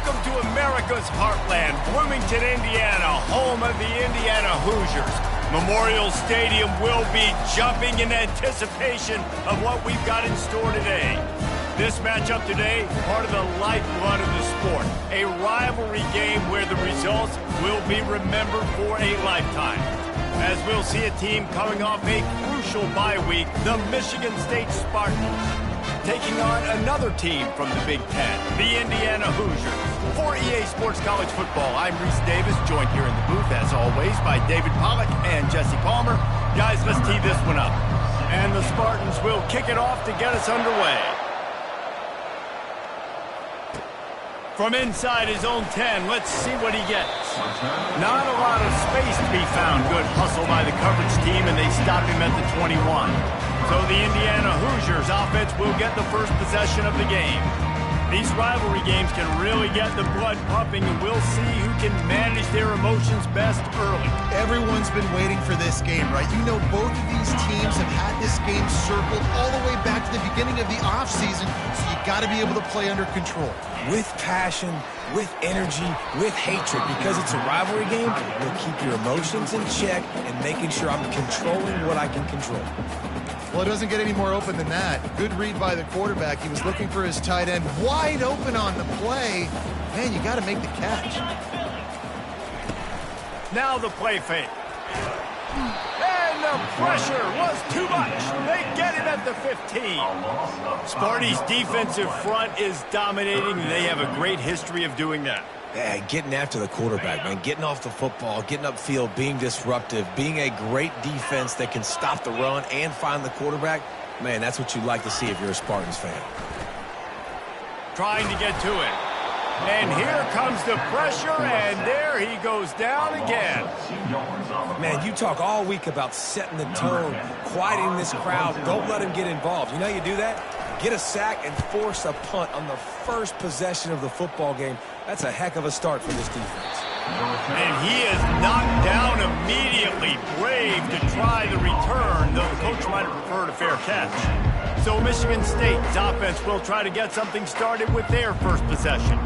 Welcome to America's heartland, Bloomington, Indiana, home of the Indiana Hoosiers. Memorial Stadium will be jumping in anticipation of what we've got in store today. This matchup today, part of the lifeblood of the sport, a rivalry game where the results will be remembered for a lifetime. As we'll see a team coming off a crucial bye week, the Michigan State Spartans, taking on another team from the Big Ten, the Indiana Hoosiers. For EA Sports College Football, I'm Reese Davis, joined here in the booth, as always, by David Pollack and Jesse Palmer. Guys, let's tee this one up. And the Spartans will kick it off to get us underway. From inside his own 10, let's see what he gets. Not a lot of space to be found. Good hustle by the coverage team, and they stop him at the 21. So the Indiana Hoosiers offense will get the first possession of the game. These rivalry games can really get the blood pumping, and we'll see who can manage their emotions best early. Everyone's been waiting for this game, right? You know, both of these teams have had this game circled all the way back to the beginning of the offseason, so you got to be able to play under control. With passion, with energy, with hatred, because it's a rivalry game, you'll keep your emotions in check and making sure I'm controlling what I can control. Well, it doesn't get any more open than that. Good read by the quarterback. He was looking for his tight end wide open on the play. Man, you got to make the catch. Now the play fake. And the pressure was too much. They get him at the 15. Sparty's defensive front is dominating. They have a great history of doing that. Yeah, getting after the quarterback, man. Getting off the football, getting upfield, being disruptive, being a great defense that can stop the run and find the quarterback. Man, that's what you'd like to see if you're a Spartans fan. Trying to get to it. And here comes the pressure, and there he goes down again. Man, you talk all week about setting the tone, quieting this crowd. Don't let him get involved. You know how you do that? Get a sack and force a punt on the first possession of the football game. That's a heck of a start for this defense. And he is knocked down immediately. Brave to try the return, though the coach might have preferred a fair catch. So Michigan State's offense will try to get something started with their first possession.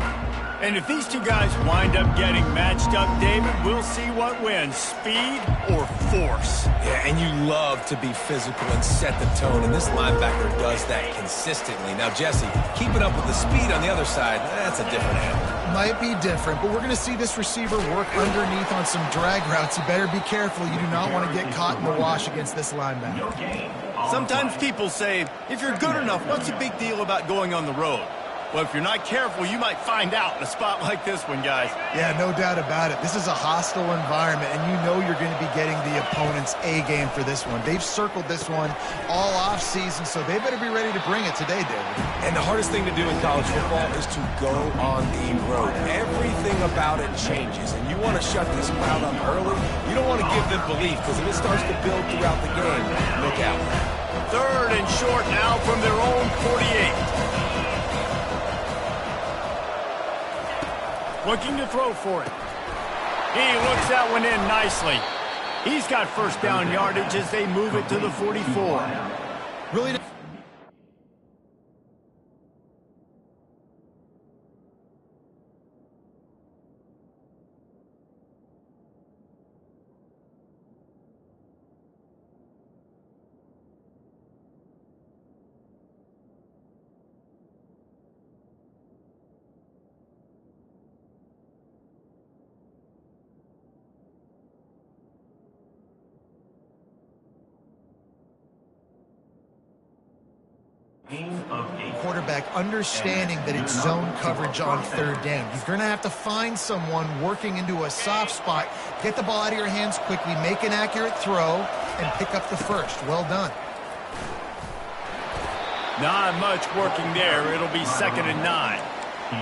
And if these two guys wind up getting matched up, David, we'll see what wins, speed or force. Yeah, and you love to be physical and set the tone, and this linebacker does that consistently. Now, Jesse, keeping up with the speed on the other side, that's a different animal. Might be different, but we're going to see this receiver work underneath on some drag routes. You better be careful. You do not want to get caught in the wash against this linebacker. Sometimes people say, if you're good enough, what's the big deal about going on the road? Well, if you're not careful, you might find out in a spot like this one, guys. Yeah, no doubt about it. This is a hostile environment, and you know you're going to be getting the opponent's A game for this one. They've circled this one all offseason, so they better be ready to bring it today, David. And the hardest thing to do in college football is to go on the road. Everything about it changes, and you want to shut this crowd up early. You don't want to give them belief, because if it starts to build throughout the game, look out. Third and short now from their own 48. Looking to throw for it. He looks that one in nicely. He's got first down yardage as they move it to the 44. Really. Quarterback understanding that it's zone coverage on third down. You're going to have to find someone working into a soft spot, get the ball out of your hands quickly, make an accurate throw, and pick up the first. Well done. Not much working there. It'll be 2nd and 9.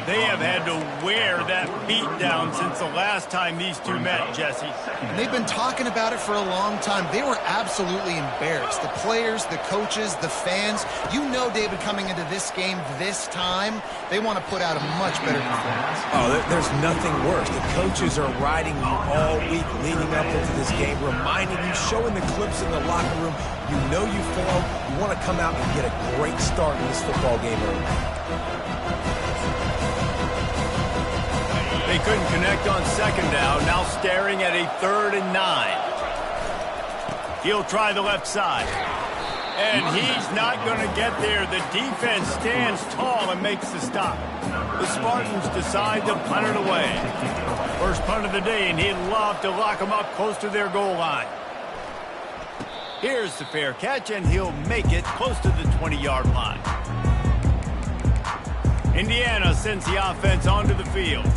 They have had to wear that beat down since the last time these two met, Jesse. And they've been talking about it for a long time. They were absolutely embarrassed. The players, the coaches, the fans. You know, David, coming into this game this time, they want to put out a much better performance. Oh, there's nothing worse. The coaches are riding you all week leading up into this game, reminding you, showing the clips in the locker room. You know you failed. You want to come out and get a great start in this football game early. They couldn't connect on second down, now staring at a 3rd and 9. He'll try the left side. And he's not going to get there. The defense stands tall and makes the stop. The Spartans decide to punt it away. First punt of the day, and he'd love to lock them up close to their goal line. Here's the fair catch, and he'll make it close to the 20-yard line. Indiana sends the offense onto the field.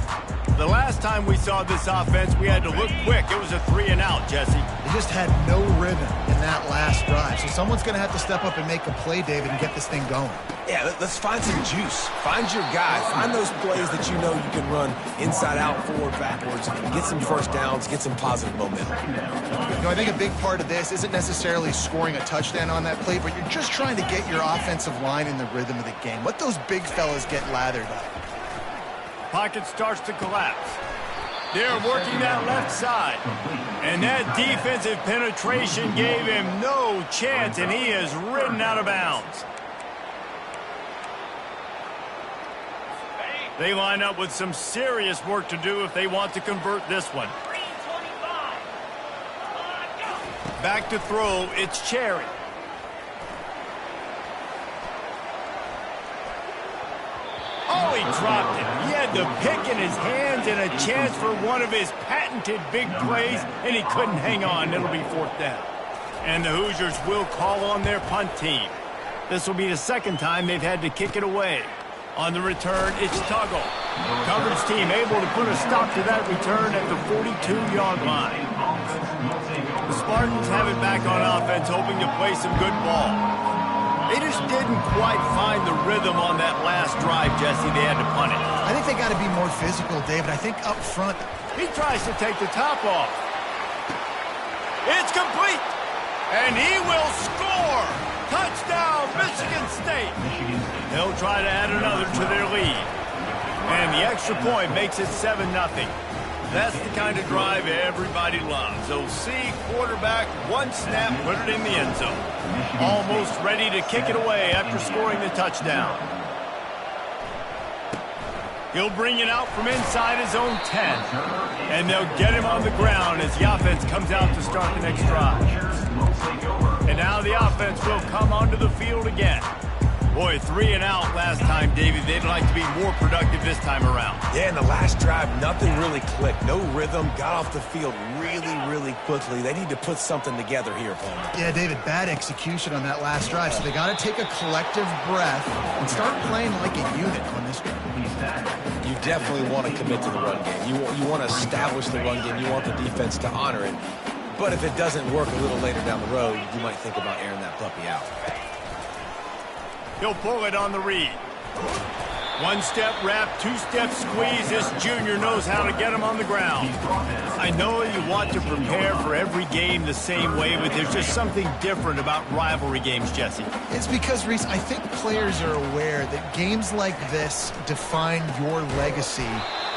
The last time we saw this offense, we had to look quick. It was a 3-and-out, Jesse. They just had no rhythm in that last drive. So someone's going to have to step up and make a play, David, and get this thing going. Yeah, let's find some juice. Find your guy. Find those plays that you know you can run inside out, forward, backwards. Get some first downs. Get some positive momentum. You know, I think a big part of this isn't necessarily scoring a touchdown on that play, but you're just trying to get your offensive line in the rhythm of the game. Let those big fellas get lathered up. Pocket starts to collapse. They're working that left side. And that defensive penetration gave him no chance, and he is ridden out of bounds. They line up with some serious work to do if they want to convert this one. Back to throw, it's Cherry. Oh, he dropped it. He had the pick in his hands and a chance for one of his patented big plays, and he couldn't hang on. It'll be 4th down. And the Hoosiers will call on their punt team. This will be the second time they've had to kick it away. On the return, it's Tuggle. Coverage team able to put a stop to that return at the 42-yard line. The Spartans have it back on offense, hoping to play some good ball. They just didn't quite find the rhythm on that last drive, Jesse. They had to punt it. I think they got to be more physical, David. I think up front. He tries to take the top off. It's complete. And he will score. Touchdown, Michigan State. They'll try to add another to their lead. And the extra point makes it 7-0. That's the kind of drive everybody loves. OC quarterback, one snap, put it in the end zone. Almost ready to kick it away after scoring the touchdown. He'll bring it out from inside his own 10. And they'll get him on the ground as the offense comes out to start the next drive. And now the offense will come onto the field again. Boy, 3-and-out last time, David. They'd like to be more productive this time around. Yeah, in the last drive, nothing really clicked. No rhythm. Got off the field really quickly. They need to put something together here, Palmer. Yeah, David, bad execution on that last drive. So they got to take a collective breath and start playing like a unit on this drive. You definitely want to commit to the run game. You want to establish the run game. You want the defense to honor it. But if it doesn't work a little later down the road, you might think about airing that puppy out. He'll pull it on the read. One-step wrap, two-step squeeze. This junior knows how to get him on the ground. I know you want to prepare for every game the same way, but there's just something different about rivalry games, Jesse. It's because, Reese, I think players are aware that games like this define your legacy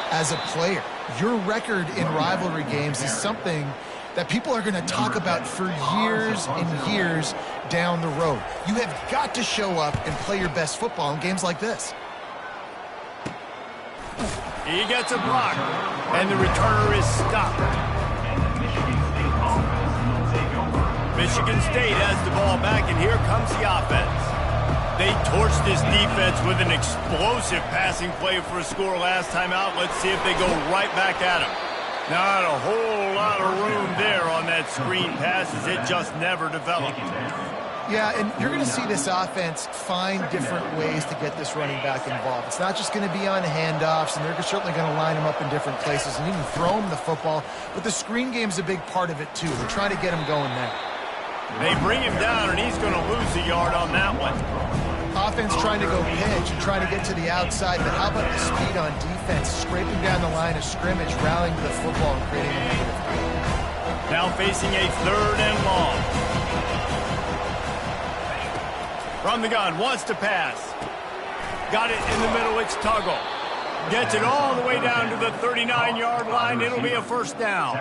as a player. Your record in rivalry games is something that people are going to talk about for years and years down the road. You have got to show up and play your best football in games like this. He gets a block, and the returner is stopped. Michigan State has the ball back, and here comes the offense. They torched this defense with an explosive passing play for a score last time out. Let's see if they go right back at him. Not a whole lot of room there on that screen pass as it just never developed. Yeah, and you're going to see this offense find different ways to get this running back involved. It's not just going to be on handoffs, and they're certainly going to line him up in different places and even throw him the football. But the screen game's a big part of it, too. They're trying to get him going there. They bring him down, and he's going to lose a yard on that one. Offense trying to go pitch and trying to get to the outside, but how about the speed on defense? Scraping down the line of scrimmage, rallying to the football, and creating a negative play. Now facing a 3rd and long. From the gun, wants to pass. Got it in the middle, it's Tuggle. Gets it all the way down to the 39-yard line. It'll be a 1st down.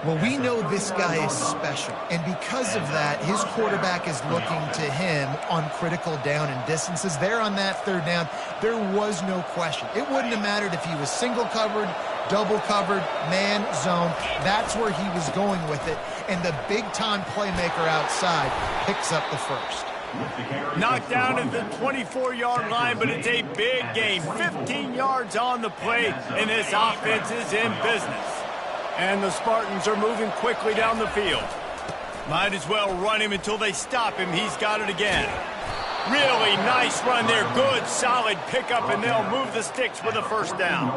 Well, we know this guy is special, and because of that, his quarterback is looking to him on critical down and distances. There on that third down, there was no question. It wouldn't have mattered if he was single covered, double covered, man, zone. That's where he was going with it, and the big-time playmaker outside picks up the first. Knocked down at the 24-yard line, but it's a big game. 15 yards on the play, and this offense is in business. And the Spartans are moving quickly down the field. Might as well run him until they stop him. He's got it again. Really nice run there. Good, solid pickup, and they'll move the sticks with a first down.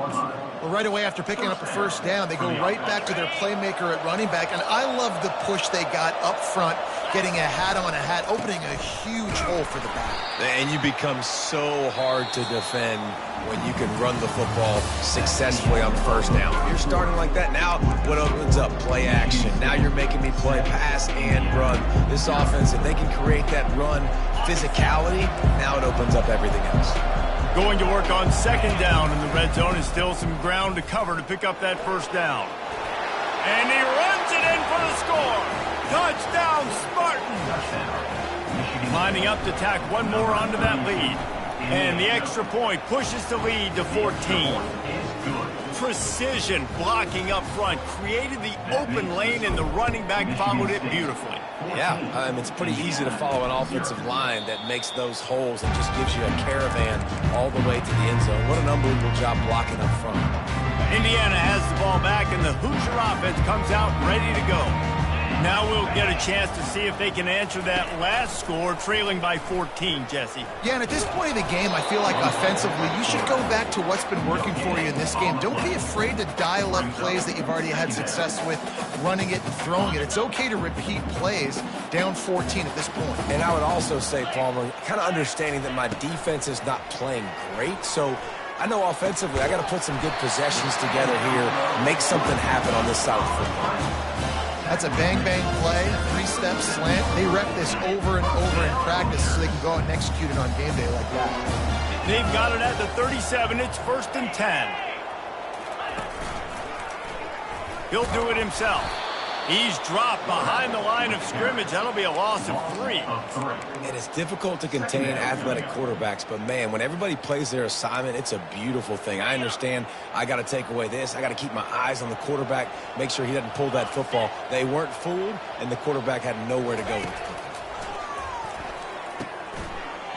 Well, right away after picking up a first down, they go right back to their playmaker at running back. And I love the push they got up front, getting a hat on a hat, opening a huge hole for the back. And you become so hard to defend when you can run the football successfully on first down. You're starting like that. Now what opens up? Play action. Now you're making me play pass and run. This offense, if they can create that run physicality, now it opens up everything else. Going to work on second down in the red zone, and still some ground to cover to pick up that first down. And he runs it in for the score. Touchdown, Spartans. Lining up to tack one more onto that lead. And the extra point pushes the lead to 14. Precision blocking up front created the open lane, and the running back followed it beautifully. Yeah, it's pretty easy to follow an offensive line that makes those holes and just gives you a caravan all the way to the end zone. What an unbelievable job blocking up front. Indiana has the ball back, and the Hoosier offense comes out ready to go. Now we'll get a chance to see if they can answer that last score, trailing by 14, Jesse. Yeah, and at this point of the game, I feel like offensively, you should go back to what's been working for you in this game. Don't be afraid to dial up plays that you've already had success with, running it and throwing it. It's okay to repeat plays down 14 at this point. And I would also say, Palmer, kind of understanding that my defense is not playing great, so I know offensively I got to put some good possessions together here, make something happen on this side of the football. That's a bang-bang play, three-step slant. They rep this over and over in practice so they can go out and execute it on game day like that. They've got it at the 37. It's 1st and 10. He'll do it himself. He's dropped behind the line of scrimmage. That'll be a loss of 3. It is difficult to contain athletic quarterbacks, but, man, when everybody plays their assignment, it's a beautiful thing. I understand I got to take away this. I got to keep my eyes on the quarterback, make sure he doesn't pull that football. They weren't fooled, and the quarterback had nowhere to go with the football.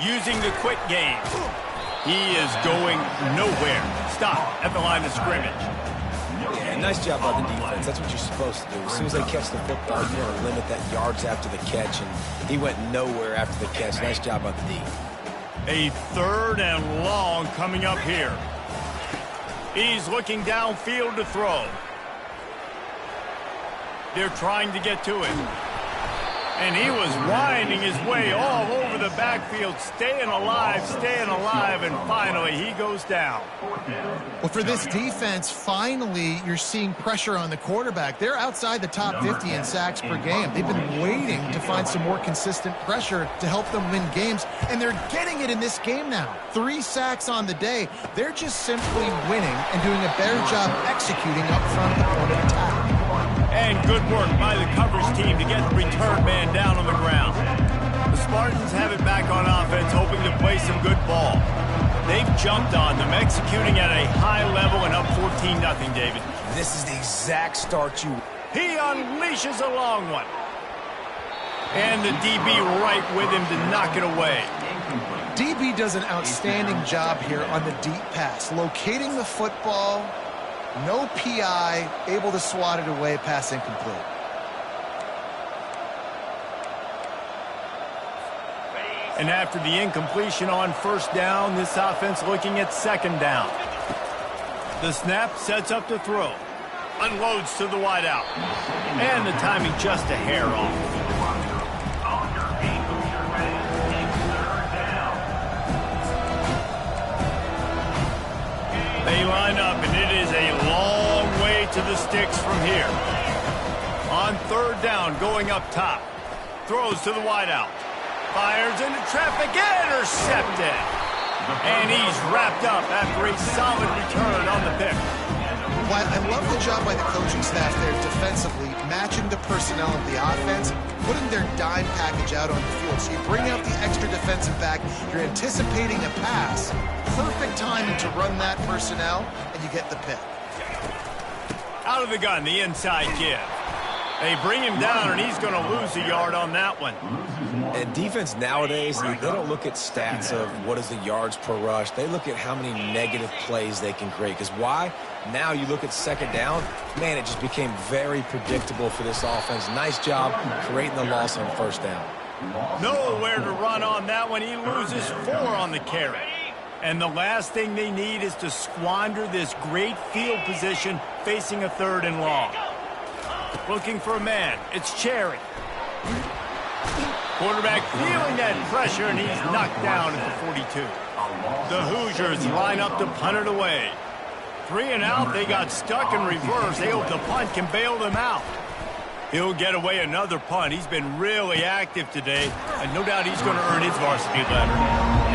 Using the quick game. He is going nowhere. Stop at the line of scrimmage. Yeah, nice job by the defense. That's what you're supposed to do. As soon as they catch the football, you want to limit that yards after the catch, and he went nowhere after the catch. Nice job by the D. A 3rd and long coming up here. He's looking downfield to throw. They're trying to get to it. And he was winding his way all over the backfield, staying alive, and finally he goes down. Well, for this defense, finally you're seeing pressure on the quarterback. They're outside the top 50 in sacks per game. They've been waiting to find some more consistent pressure to help them win games, and they're getting it in this game now. 3 sacks on the day. They're just simply winning and doing a better job executing up front of the point of attack. And good work by the coverage team to get the return man down on the ground. The Spartans have it back on offense, hoping to play some good ball. They've jumped on them, executing at a high level and up 14-0, David. This is the exact start you... He unleashes a long one. And the DB right with him to knock it away. DB does an outstanding job here on the deep pass, locating the football. No PI, able to swat it away, pass incomplete. And after the incompletion on first down, this offense looking at second down. The snap sets up to throw. Unloads to the wideout. And the timing just a hair off. They line up, and it is a long way to the sticks from here. On third down, going up top. Throws to the wideout. Fires into traffic, intercepted. And he's wrapped up after a solid return on the pick. Well, I love the job by the coaching staff there defensively, matching the personnel of the offense, putting their dime package out on the field. So you bring out the extra defensive back, you're anticipating a pass, perfect timing to run that personnel, and you get the pick. Out of the gun, the inside give. They bring him down, and he's going to lose a yard on that one. And defense nowadays, they don't look at stats of what is the yards per rush. They look at how many negative plays they can create. Because why? Now you look at second down, man, it just became very predictable for this offense. Nice job creating the loss on first down. Nowhere to run on that one. He loses 4 on the carry. And the last thing they need is to squander this great field position facing a 3rd and long. Looking for a man. It's Cherry. Quarterback feeling that pressure, and he's knocked down at the 42. The Hoosiers line up to punt it away. 3 and out. They got stuck in reverse. They hope the punt can bail them out. He'll get away another punt. He's been really active today, and no doubt he's going to earn his varsity letter.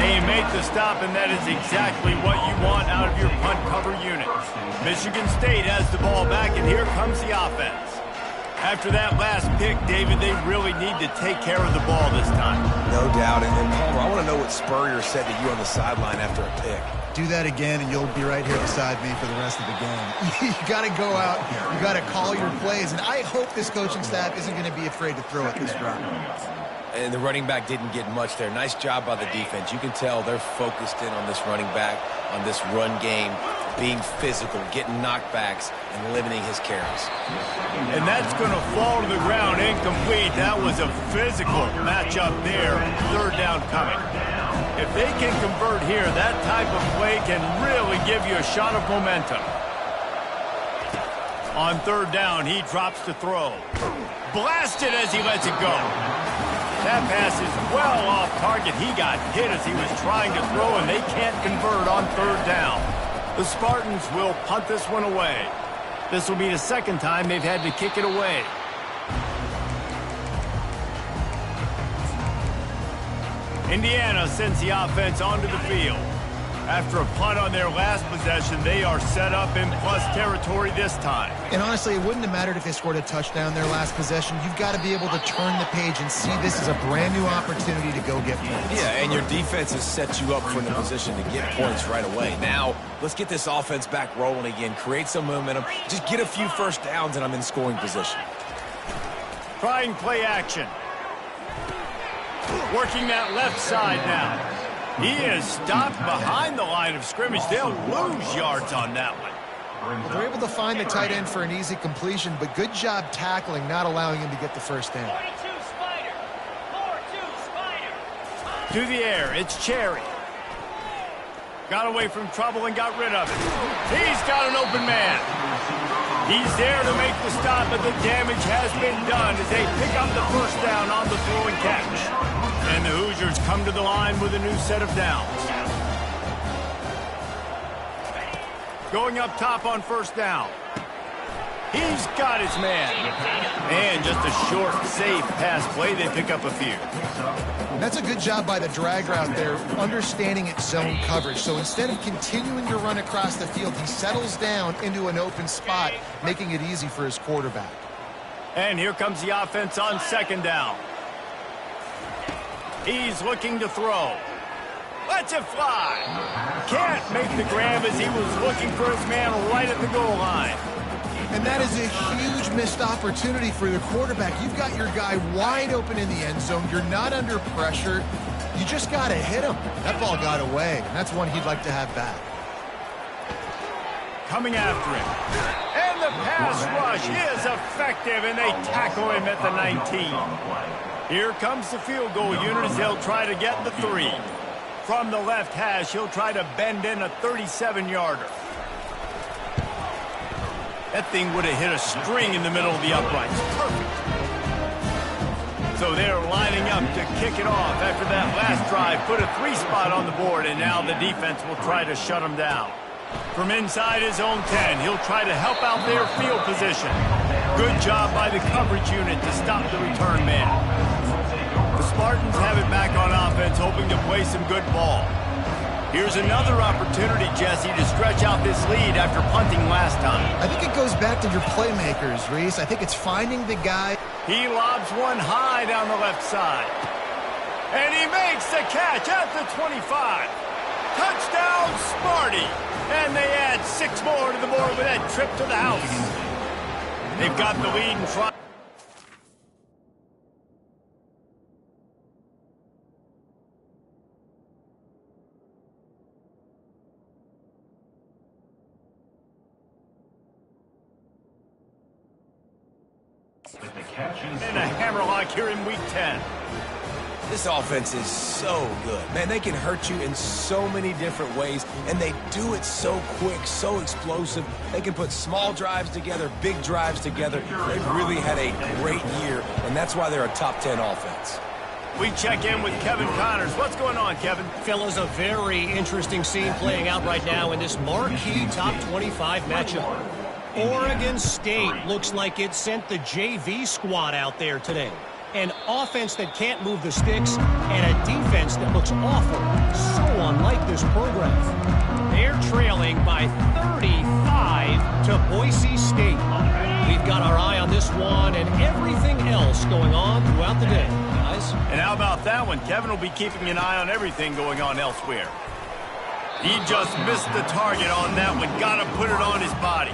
They make the stop, and that is exactly what you want out of your punt cover unit. Michigan State has the ball back, and here comes the offense. After that last pick, David, they really need to take care of the ball this time. No doubt. And Palmer, I want to know what Spurrier said to you on the sideline after a pick. Do that again, and you'll be right here beside me for the rest of the game. You got to go out. You got to call your plays. And I hope this coaching staff isn't going to be afraid to throw at this drive. And the running back didn't get much there. Nice job by the defense. You can tell they're focused in on this running back, on this run game, being physical, getting knockbacks, and limiting his carries. And that's going to fall to the ground incomplete. That was a physical matchup there. 3rd down coming. If they can convert here, that type of play can really give you a shot of momentum. On 3rd down, he drops to throw. Blasted as he lets it go. That pass is well off target. He got hit as he was trying to throw, and they can't convert on 3rd down. The Spartans will punt this one away. This will be the 2nd time they've had to kick it away. Indiana sends the offense onto the field. After a punt on their last possession, they are set up in plus territory this time. And honestly, it wouldn't have mattered if they scored a touchdown their last possession. You've got to be able to turn the page and see this as a brand new opportunity to go get points. Yeah, and your defense has set you up for the position to get points right away. Now, let's get this offense back rolling again, create some momentum, just get a few first downs, and I'm in scoring position. Trying play action. Working that left side now. He is stopped behind the line of scrimmage. They'll lose yards on that one. They're able to find the tight end for an easy completion, but good job tackling, not allowing him to get the first down. 42 Spider. 4-2 Spider. To the air, it's Cherry. Got away from trouble and got rid of it. He's got an open man. He's there to make the stop, but the damage has been done as they pick up the first down on the throw and catch. And the Hoosiers come to the line with a new set of downs. Going up top on 1st down. He's got his man. And just a short, safe pass play. They pick up a few. That's a good job by the drag route there, understanding its zone coverage. So instead of continuing to run across the field, he settles down into an open spot, making it easy for his quarterback. And here comes the offense on 2nd down. He's looking to throw. Lets it fly. Can't make the grab as he was looking for his man right at the goal line. And that is a huge missed opportunity for the quarterback. You've got your guy wide open in the end zone. You're not under pressure. You just got to hit him. That ball got away, and that's one he'd like to have back. Coming after him. And the pass rush is effective, and they tackle him at the 19. Here comes the field goal unit as they'll try to get the 3. From the left hash, he'll try to bend in a 37-yarder. That thing would have hit a string in the middle of the uprights. Perfect. So they're lining up to kick it off after that last drive. Put a 3 spot on the board, and now the defense will try to shut him down. From inside his own 10, he'll try to help out their field position. Good job by the coverage unit to stop the return man. The Spartans have it back on offense, hoping to play some good ball. Here's another opportunity, Jesse, to stretch out this lead after punting last time. I think it goes back to your playmakers, Reese. I think it's finding the guy. He lobs one high down the left side. And he makes the catch at the 25. Touchdown, Smarty. And they add 6 more to the board with that trip to the house. They've got the lead in front. And a hammerlock here in week 10. This offense is so good. Man, they can hurt you in so many different ways, and they do it so quick, so explosive. They can put small drives together, big drives together. They've really had a great year, and that's why they're a top 10 offense. We check in with Kevin Connors. What's going on, Kevin? Fellas, a very interesting scene playing out right now in this marquee top 25 matchup. Oregon State looks like it sent the JV squad out there today. An offense that can't move the sticks and a defense that looks awful. So unlike this program. They're trailing by 35 to Boise State. We've got our eye on this one and everything else going on throughout the day, guys. And how about that one? Kevin will be keeping an eye on everything going on elsewhere. He just missed the target on that one. Got to put it on his body.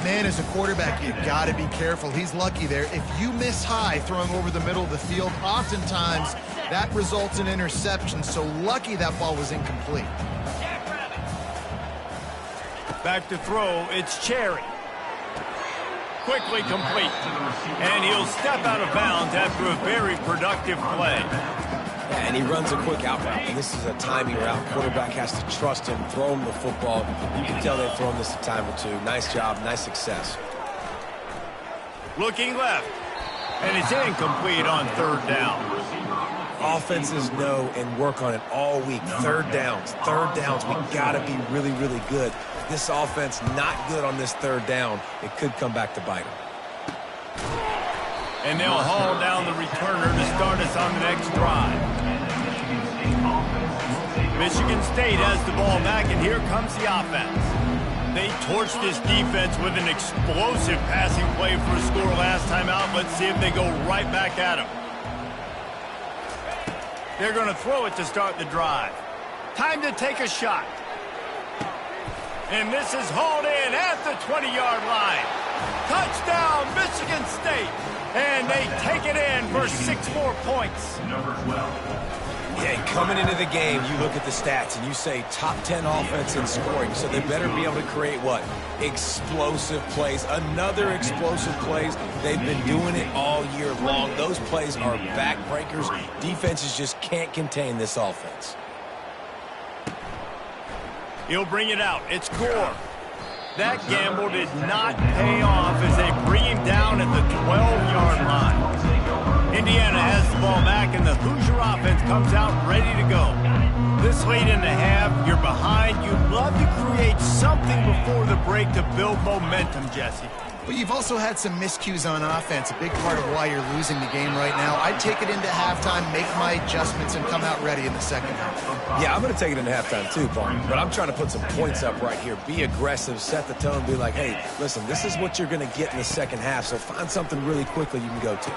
Man, as a quarterback, you got to be careful. He's lucky there. If you miss high throwing over the middle of the field, oftentimes that results in interception. So lucky that ball was incomplete. Back to throw, it's Cherry. Quickly complete. And he'll step out of bounds after a very productive play. And he runs a quick out route, and this is a timing route. Quarterback has to trust him, throw him the football. You can tell they've thrown this a time or two. Nice job, nice success. Looking left, and it's incomplete on 3rd down. Offenses know and work on it all week. Third downs. We got to be really, really good. This offense not good on this 3rd down. It could come back to bite them. And they'll haul down the returner to start us on the next drive. Michigan State has the ball back, and here comes the offense. They torched this defense with an explosive passing play for a score last time out. Let's see if they go right back at him. They're going to throw it to start the drive. Time to take a shot. And this is hauled in at the 20-yard line. Touchdown, Michigan State. And they take it in for 6 more points. Yeah, coming into the game, you look at the stats and you say top 10 offense in scoring, so they better be able to create what? Explosive plays. Another explosive plays. They've been doing it all year long. Those plays are backbreakers. Defenses just can't contain this offense. He'll bring it out. It's Gore. That gamble did not pay off as they bring him down at the 12-yard line. Indiana has the ball back, and the Hoosier offense comes out ready to go. This late in the half, you're behind. You'd love to create something before the break to build momentum, Jesse. But you've also had some miscues on offense, a big part of why you're losing the game right now. I'd take it into halftime, make my adjustments, and come out ready in the second half. Yeah, I'm going to take it into halftime too, Paul. But I'm trying to put some points up right here. Be aggressive, set the tone, be like, hey, listen, this is what you're going to get in the second half, so find something really quickly you can go to.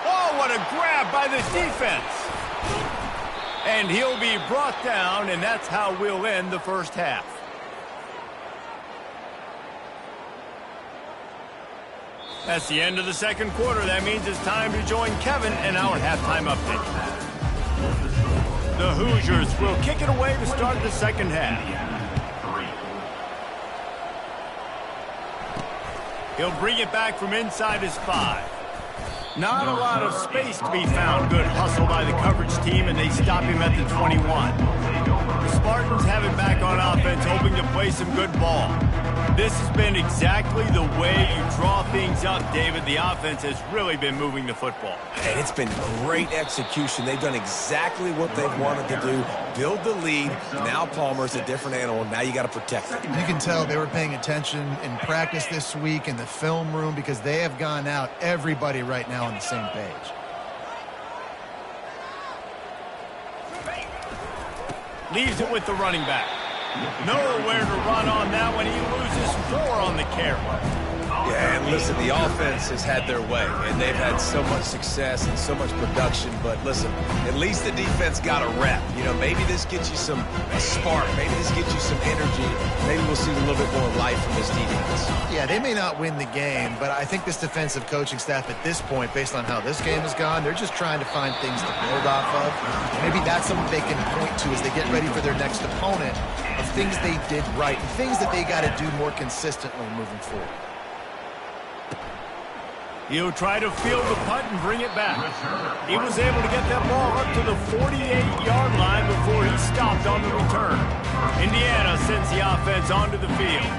Oh, what a grab by the defense. And he'll be brought down, and that's how we'll end the first half. That's the end of the second quarter. That means it's time to join Kevin and our halftime update. The Hoosiers will kick it away to start the second half. He'll bring it back from inside his 5. Not a lot of space to be found. Good hustle by the coverage team, and they stop him at the 21. The Spartans have him back on offense, hoping to play some good ball. This has been exactly the way you draw things up, David. The offense has really been moving the football. And it's been great execution. They've done exactly what they've wanted to do. Build the lead. Now Palmer's a different animal. Now you got to protect it. You can tell they were paying attention in practice this week in the film room because they have gone out, everybody right now on the same page. Leaves it with the running back. Nowhere to run on that one. He loses 4 on the carry. Yeah, and listen, the offense has had their way, and they've had so much success and so much production. But listen, at least the defense got a rep. You know, maybe this gets you a spark. Maybe this gets you some energy. Maybe we'll see a little bit more life from this defense. Yeah, they may not win the game, but I think this defensive coaching staff at this point, based on how this game has gone, they're just trying to find things to build off of. Maybe that's something they can point to as they get ready for their next opponent, of things they did right and things that they got to do more consistently moving forward. He'll try to field the punt and bring it back. He was able to get that ball up to the 48-yard line before he stopped on the return. Indiana sends the offense onto the field.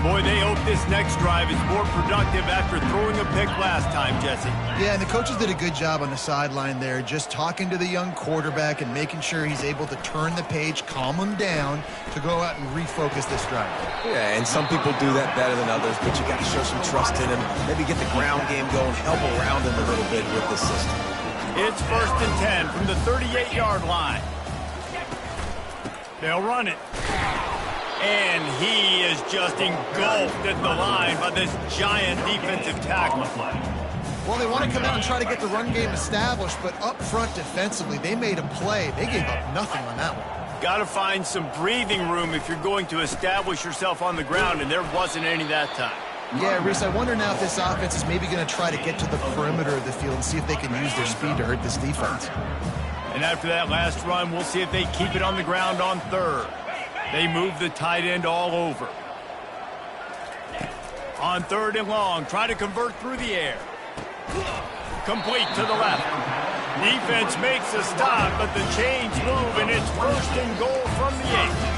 Boy, they hope this next drive is more productive after throwing a pick last time, Jesse. Yeah, and the coaches did a good job on the sideline there, just talking to the young quarterback and making sure he's able to turn the page, calm him down to go out and refocus this drive. Yeah, and some people do that better than others, but you got to show some trust in him. Maybe get the ground game going, help around him a little bit with this system. It's 1st and 10 from the 38-yard line. They'll run it. And he is just engulfed at the line by this giant defensive tackle. Well, they want to come out and try to get the run game established, but up front defensively, they made a play. They gave up nothing on that one. Got to find some breathing room if you're going to establish yourself on the ground, and there wasn't any that time. Yeah, Reese, I wonder now if this offense is maybe going to try to get to the perimeter of the field and see if they can use their speed to hurt this defense. And after that last run, we'll see if they keep it on the ground on 3rd. They move the tight end all over. On 3rd and long, try to convert through the air. Complete to the left. Defense makes a stop, but the chains move, and it's 1st and goal from the 8.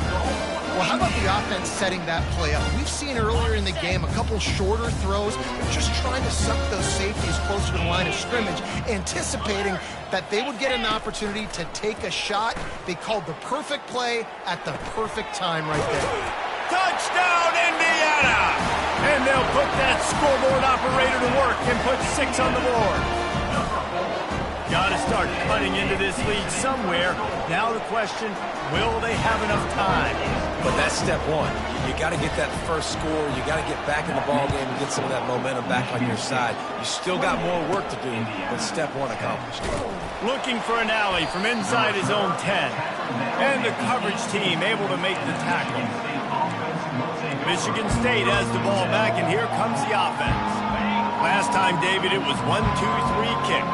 Well, how about the offense setting that play up? We've seen earlier in the game a couple shorter throws. They're just trying to suck those safeties closer to the line of scrimmage, anticipating that they would get an opportunity to take a shot. They called the perfect play at the perfect time right there. Touchdown, Indiana! And they'll put that scoreboard operator to work and put 6 on the board. Got to start cutting into this lead somewhere. Now the question, will they have enough time? But that's step one. You got to get that first score. You got to get back in the ball game and get some of that momentum back on your side. You still got more work to do, but step 1 accomplished. Looking for an alley from inside his own 10. And the coverage team able to make the tackle. Michigan State has the ball back, and here comes the offense. Last time, David, it was 1-2-3 kick.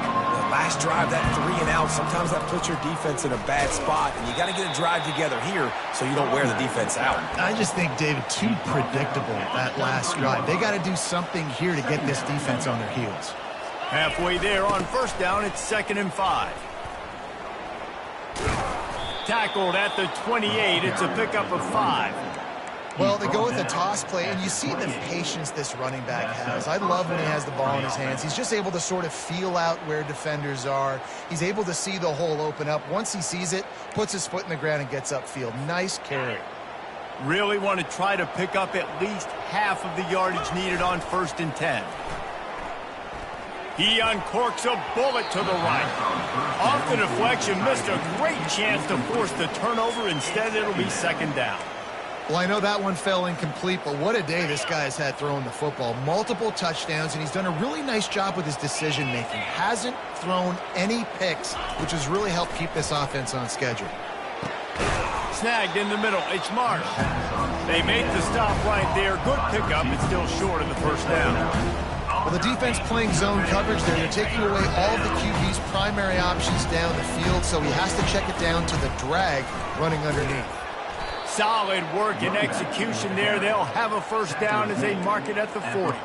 Last drive, that 3 and out, sometimes that puts your defense in a bad spot, and you got to get a drive together here so you don't wear the defense out. I just think, David, too predictable that last drive. They got to do something here to get this defense on their heels. Halfway there on 1st down, it's 2nd and 5. Tackled at the 28, it's a pickup of 5. Well, they go with a toss play, and you see the patience this running back has. I love when he has the ball in his hands. He's just able to sort of feel out where defenders are. He's able to see the hole open up. Once he sees it, puts his foot in the ground and gets upfield. Nice carry. Really want to try to pick up at least half of the yardage needed on 1st and 10. He uncorks a bullet to the right. Off the deflection, missed a great chance to force the turnover. Instead, it'll be 2nd down. Well, I know that one fell incomplete, but what a day this guy has had throwing the football. Multiple touchdowns, and he's done a really nice job with his decision-making. Hasn't thrown any picks, which has really helped keep this offense on schedule. Snagged in the middle. It's Marsh. They make the stop right there. Good pickup. It's still short of the 1st down. Well, the defense playing zone coverage there. They're taking away all of the QB's primary options down the field, so he has to check it down to the drag running underneath. Solid work and execution there. They'll have a 1st down as they mark it at the 40.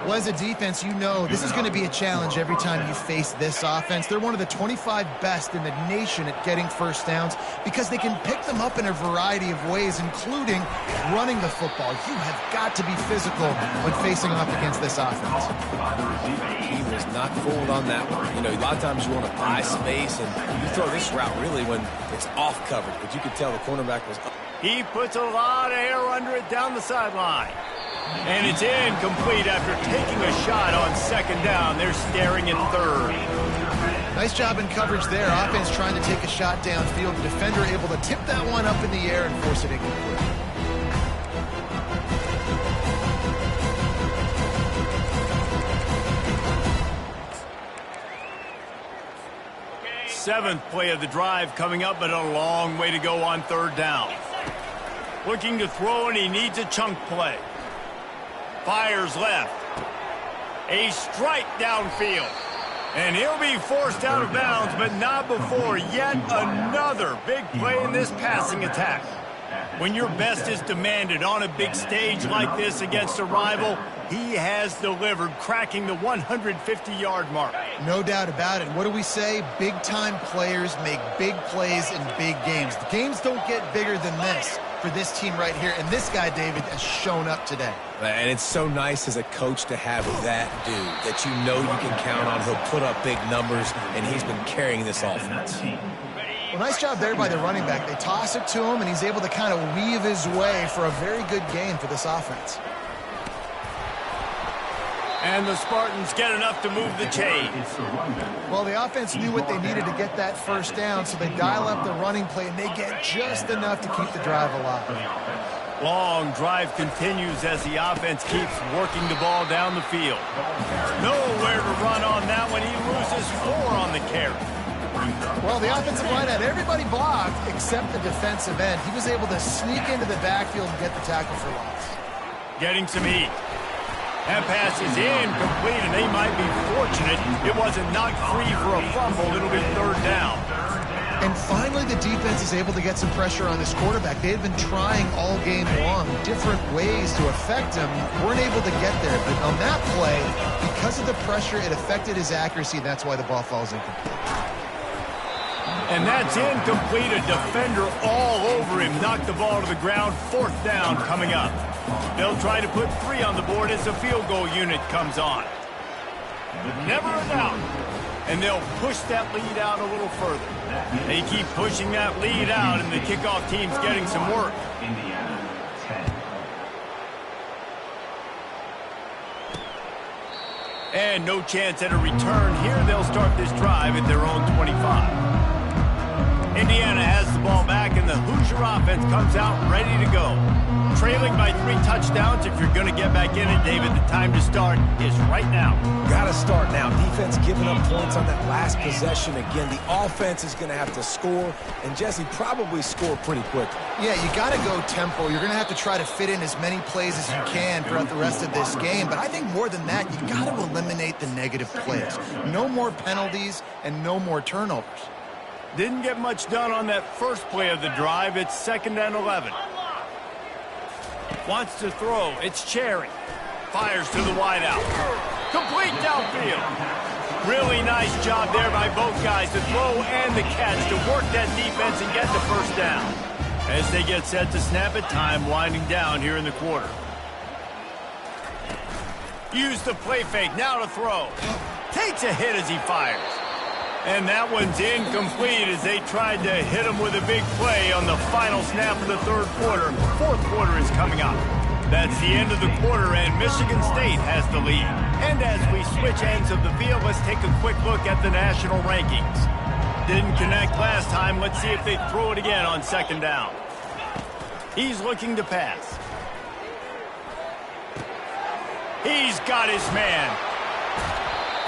Well, as a defense, you know this is going to be a challenge every time you face this offense. They're one of the 25 best in the nation at getting 1st downs because they can pick them up in a variety of ways, including running the football. You have got to be physical when facing off against this offense. He was not fooled on that one. You know, a lot of times you want to buy space, and you throw this route really when it's off coverage, but you could tell the cornerback was up. He puts a lot of air under it down the sideline. And it's incomplete after taking a shot on 2nd down. They're staring at 3rd. Nice job in coverage there. Offense trying to take a shot downfield. The defender able to tip that one up in the air and force it incomplete. Seventh play of the drive coming up, but a long way to go on third down. Looking to throw, and he needs a chunk play. Fires left. A strike downfield. And he'll be forced out of bounds, but not before yet another big play in this passing attack. When your best is demanded on a big stage like this against a rival, he has delivered, cracking the 150-yard mark. No doubt about it. What do we say? Big-time players make big plays in big games. The games don't get bigger than this for this team right here, and this guy, David, has shown up today. And it's so nice as a coach to have that dude that you know you can count on. He'll put up big numbers, and he's been carrying this offense. Well, nice job there by the running back. They toss it to him, and he's able to kind of weave his way for a very good gain for this offense. And the Spartans get enough to move the chains. Well, the offense knew what they needed to get that first down, so they dial up the running play, and they get just enough to keep the drive alive. Long drive continues as the offense keeps working the ball down the field. Nowhere to run on that one. He loses 4 on the carry. Well, the offensive line had everybody blocked except the defensive end. He was able to sneak into the backfield and get the tackle for loss. Getting some heat. That pass is incomplete, and they might be fortunate it wasn't knocked free for a fumble. It'll be third down. And finally, the defense is able to get some pressure on this quarterback. They had been trying all game long different ways to affect him. Weren't able to get there. But on that play, because of the pressure, it affected his accuracy, and that's why the ball falls incomplete. And that's incomplete. A defender all over him. Knocked the ball to the ground. Fourth down coming up. They'll try to put 3 on the board as the field goal unit comes on. Never a doubt. And they'll push that lead out a little further. They keep pushing that lead out, and the kickoff team's getting some work. And no chance at a return here. They'll start this drive at their own 25. Indiana has the ball back, and the Hoosier offense comes out ready to go. Trailing by 3 touchdowns. If you're going to get back in it, David, the time to start is right now. Got to start now. Defense giving up points on that last possession. Again, the offense is going to have to score, and Jesse probably score pretty quick. Yeah, you got to go tempo. You're going to have to try to fit in as many plays as you can throughout the rest of this game. But I think more than that, you got to eliminate the negative plays. No more penalties and no more turnovers. Didn't get much done on that first play of the drive. It's 2nd and 11. Wants to throw. It's Cherry. Fires to the wideout. Complete downfield. Really nice job there by both guys to throw and the catch to work that defense and get the first down. As they get set to snap it, time winding down here in the quarter. Use the play fake. Now to throw. Takes a hit as he fires. And that one's incomplete as they tried to hit him with a big play on the final snap of the third quarter. Fourth quarter is coming up. That's the end of the quarter, and Michigan State has the lead. And as we switch ends of the field, let's take a quick look at the national rankings. Didn't connect last time. Let's see if they throw it again on 2nd down. He's looking to pass. He's got his man.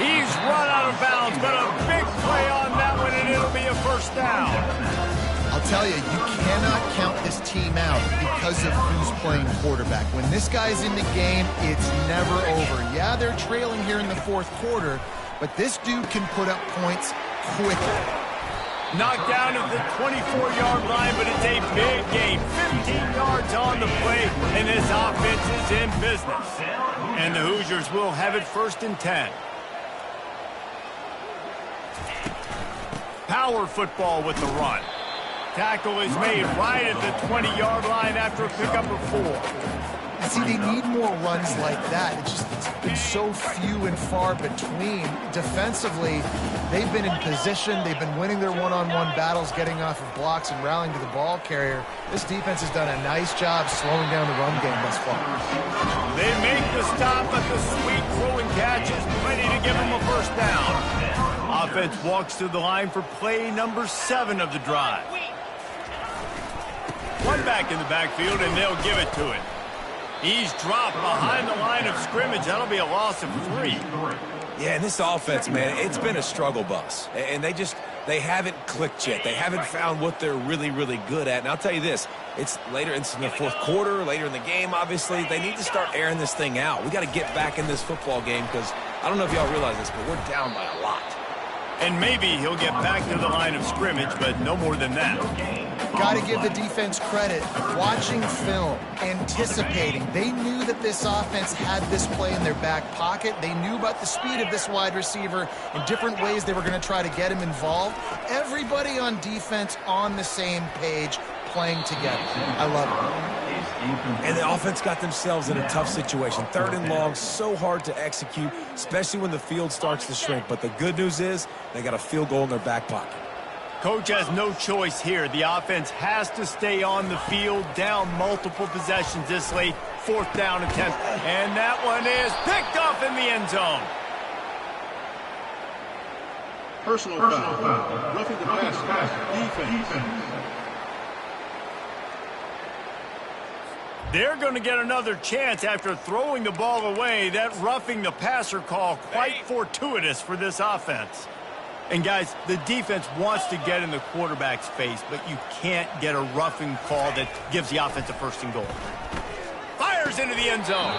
He's run out of bounds, but a big play on that one, and it'll be a first down. I'll tell you, you cannot count this team out because of who's playing quarterback. When this guy's in the game, it's never over. Yeah, they're trailing here in the fourth quarter, but this dude can put up points quickly. Knocked down at the 24-yard line, but it's a big gain. 15 yards on the play, and this offense is in business. And the Hoosiers will have it 1st and 10. Power football with the run. Tackle is made right at the 20-yard line after a pickup of 4. And see, they need more runs like that. It's been so few and far between. Defensively, they've been in position. They've been winning their one-on-one battles, getting off of blocks and rallying to the ball carrier. This defense has done a nice job slowing down the run game thus far. They make the stop, but the sweet throwing catch is plenty to give them a first down. Offense walks to the line for play number 7 of the drive. One back in the backfield, and they'll give it to him. He's dropped behind the line of scrimmage. That'll be a loss of 3. Yeah, and this offense, man, it's been a struggle bus. And they haven't clicked yet. They haven't found what they're really, really good at. And I'll tell you this, it's later in the fourth quarter, later in the game, obviously. They need to start airing this thing out. We got to get back in this football game because I don't know if y'all realize this, but we're down by a lot. And maybe he'll get back to the line of scrimmage, but no more than that. Got to give the defense credit. Watching film, anticipating. They knew that this offense had this play in their back pocket. They knew about the speed of this wide receiver and different ways they were going to try to get him involved. Everybody on defense on the same page, playing together. I love it. And the offense got themselves in a tough situation. 3rd and long, so hard to execute, especially when the field starts to shrink. But the good news is they got a field goal in their back pocket. Coach has no choice here. The offense has to stay on the field, down multiple possessions this late. 4th down attempt. And that one is picked off in the end zone. Personal foul. Roughing the passer. Defense. They're going to get another chance after throwing the ball away. That roughing the passer call quite fortuitous for this offense. And, guys, the defense wants to get in the quarterback's face, but you can't get a roughing call that gives the offense a 1st and goal. Fires into the end zone.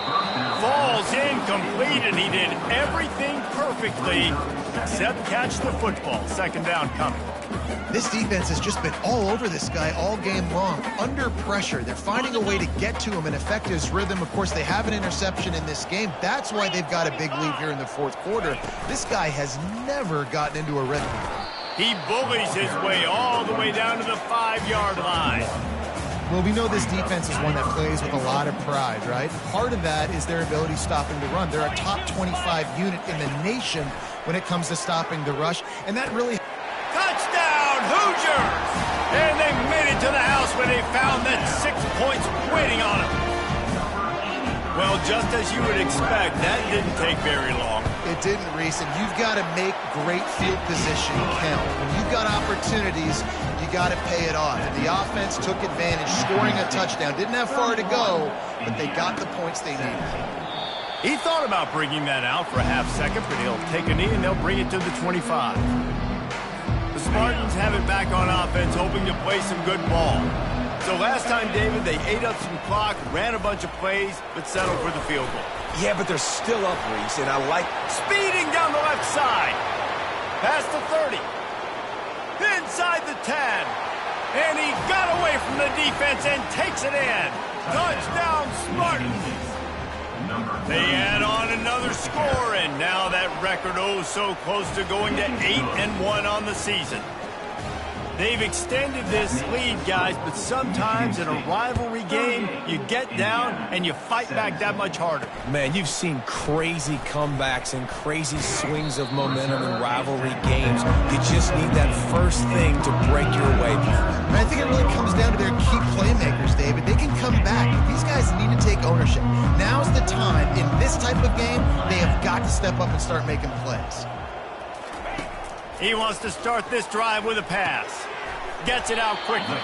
Falls incomplete, and he did everything perfectly except catch the football. 2nd down coming. This defense has just been all over this guy all game long. Under pressure. They're finding a way to get to him and affect his rhythm. Of course, they have an interception in this game. That's why they've got a big lead here in the 4th quarter. This guy has never gotten into a rhythm. He bullies his way all the way down to the 5-yard line. Well, we know this defense is one that plays with a lot of pride, right? Part of that is their ability stopping the run. They're a top 25 unit in the nation when it comes to stopping the rush, and that really... Touchdown, Hoosiers! And they made it to the house when they found that 6 points waiting on them. Well, just as you would expect, that didn't take very long. It didn't, Reese, and you've got to make great field position count. When you've got opportunities, you got to pay it off. And the offense took advantage, scoring a touchdown. Didn't have far to go, but they got the points they needed. He thought about bringing that out for a half second, but he'll take a knee and they'll bring it to the 25. The Spartans have it back on offense, hoping to play some good ball. So last time, David, they ate up some clock, ran a bunch of plays, but settled for the field goal. Yeah, but they're still up, Reese, and I like... Speeding down the left side. Past the 30. Inside the 10. And he got away from the defense and takes it in. Touchdown, Spartans. They add on another score, and now that record so close to going to 8-1 on the season. They've extended this lead, guys, but sometimes in a rivalry game, you get down and you fight back that much harder. Man, you've seen crazy comebacks and crazy swings of momentum in rivalry games. You just need that first thing to break your way. And I think it really comes down to their key playmakers, David. They can come back. These guys need to take ownership. Now's the time. In this type of game, they have got to step up and start making plays. He wants to start this drive with a pass. Gets it out quickly.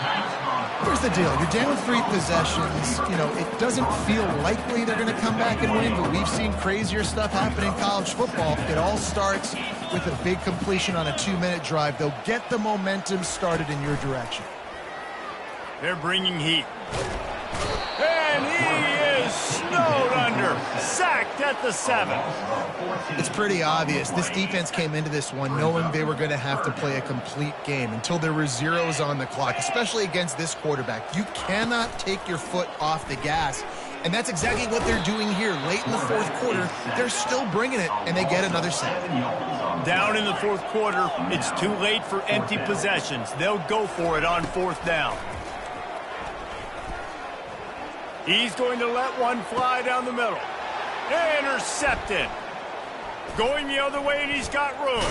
Here's the deal. You're down 3 possessions. You know, it doesn't feel likely they're going to come back and win, but we've seen crazier stuff happen in college football. It all starts with a big completion on a 2-minute drive. They'll get the momentum started in your direction. They're bringing heat. And he is snowed under. Sacked at the 7. It's pretty obvious. This defense came into this one knowing they were going to have to play a complete game until there were zeros on the clock, especially against this quarterback. You cannot take your foot off the gas, and that's exactly what they're doing here. Late in the 4th quarter, they're still bringing it, and they get another sack. Down in the 4th quarter, it's too late for empty possessions. They'll go for it on 4th down. He's going to let one fly down the middle. Intercepted. Going the other way, and he's got room.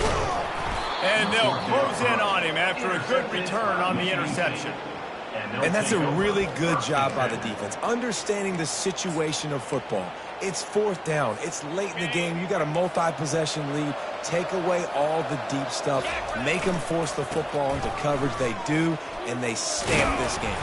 And they'll close in on him after a good return on the interception. And that's a really good job by the defense, understanding the situation of football. It's 4th down. It's late in the game. You got a multi-possession lead. Take away all the deep stuff. Make them force the football into coverage. They do, and they stamp this game.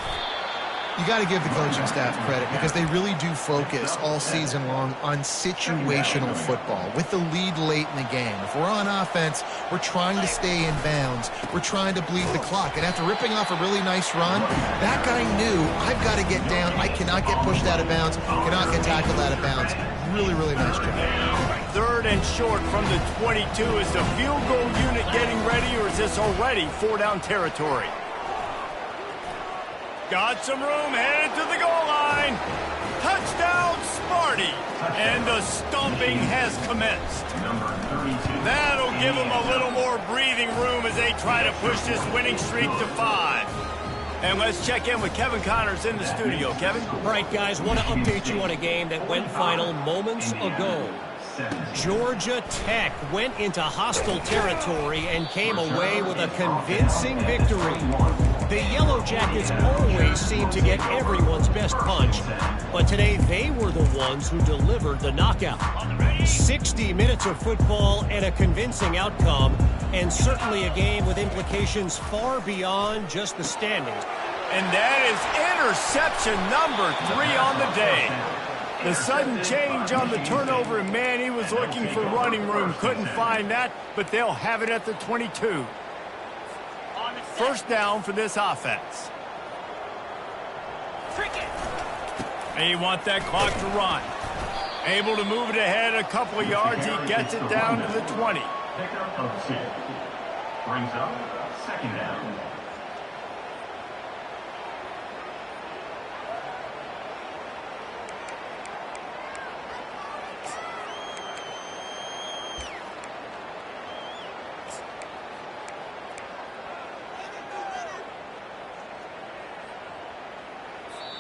You got to give the coaching staff credit because they really do focus all season long on situational football with the lead late in the game. If we're on offense, we're trying to stay in bounds. We're trying to bleed the clock. And after ripping off a really nice run, that guy knew, I've got to get down. I cannot get pushed out of bounds, cannot get tackled out of bounds. Really, really nice job. 3rd and short from the 22. Is the field goal unit getting ready, or is this already 4-down territory? Got some room, headed to the goal line. Touchdown, Smarty. And the stomping has commenced. That'll give them a little more breathing room as they try to push this winning streak to 5. And let's check in with Kevin Connors in the studio. Kevin? All right, guys, want to update you on a game that went final moments ago. Georgia Tech went into hostile territory and came away with a convincing victory. The Yellow Jackets always seem to get everyone's best punch, but today they were the ones who delivered the knockout. 60 minutes of football and a convincing outcome, and certainly a game with implications far beyond just the standings. And that is interception number 3 on the day. The sudden change on the turnover, and man, he was looking for running room. Couldn't find that, but they'll have it at the 22. 1st down for this offense. They want that clock to run. Able to move it ahead a couple of yards. He gets it down to the 20. Pickup of 6. Brings up 2nd down.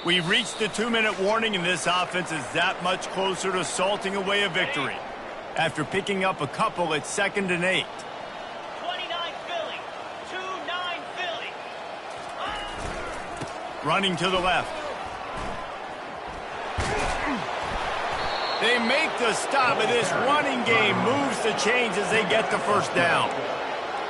We've reached the 2-minute warning, and this offense is that much closer to salting away a victory. After picking up a couple at 2nd and 8. 29 Philly. 2-9 Philly. Running to the left. They make the stop, and this running game moves the chains as they get the 1st down.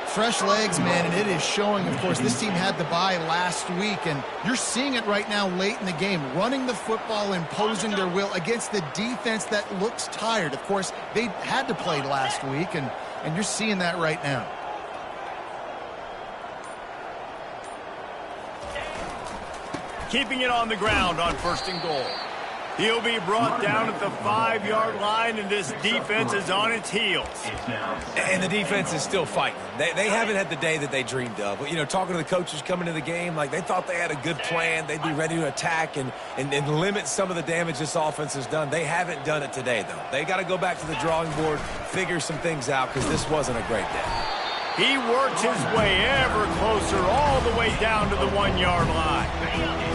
Fresh legs, man, and it is showing. Of course, this team had the bye last week, and you're seeing it right now late in the game, running the football, imposing their will against the defense that looks tired. Of course, they had to play last week, and you're seeing that right now. Keeping it on the ground on 1st and goal. He'll be brought down at the 5-yard line, and this defense is on its heels. And the defense is still fighting. They haven't had the day that they dreamed of. You know, talking to the coaches coming to the game, like they thought they had a good plan. They'd be ready to attack and limit some of the damage this offense has done. They haven't done it today, though. They got to go back to the drawing board, figure some things out, because this wasn't a great day. He works his way ever closer all the way down to the 1-yard line.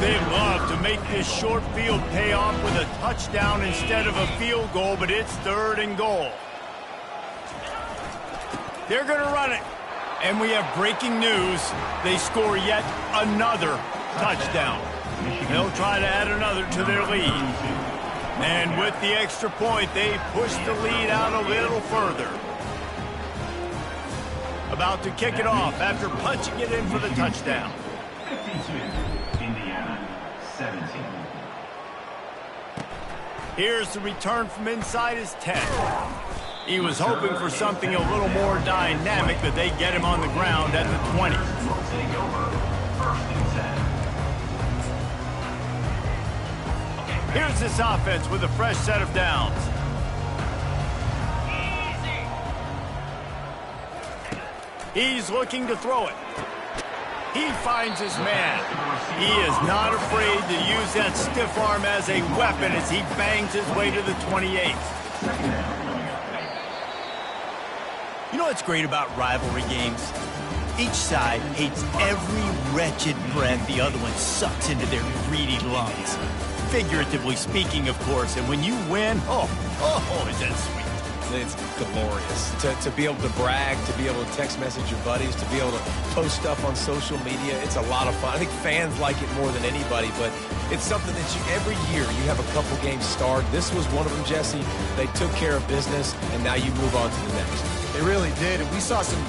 They love to make this short field pay off with a touchdown instead of a field goal, but it's 3rd and goal. They're going to run it. And we have breaking news. They score yet another touchdown. They'll try to add another to their lead. And with the extra point, they push the lead out a little further. About to kick it off after punching it in for the touchdown. 52, Indiana, 17. Here's the return from inside his 10. He was hoping for something a little more dynamic, but they get him on the ground at the 20. Will take over 1st and 10. Here's this offense with a fresh set of downs. He's looking to throw it. He finds his man. He is not afraid to use that stiff arm as a weapon as he bangs his way to the 28. You know what's great about rivalry games? Each side hates every wretched breath the other one sucks into their greedy lungs. Figuratively speaking, of course, and when you win, oh, is that sweet. It's glorious to be able to brag, to be able to text message your buddies, to be able to post stuff on social media. It's a lot of fun. I think fans like it more than anybody, but it's something that every year you have a couple games start. This was one of them, Jesse. They took care of business, and now you move on to the next. They really did, and we saw some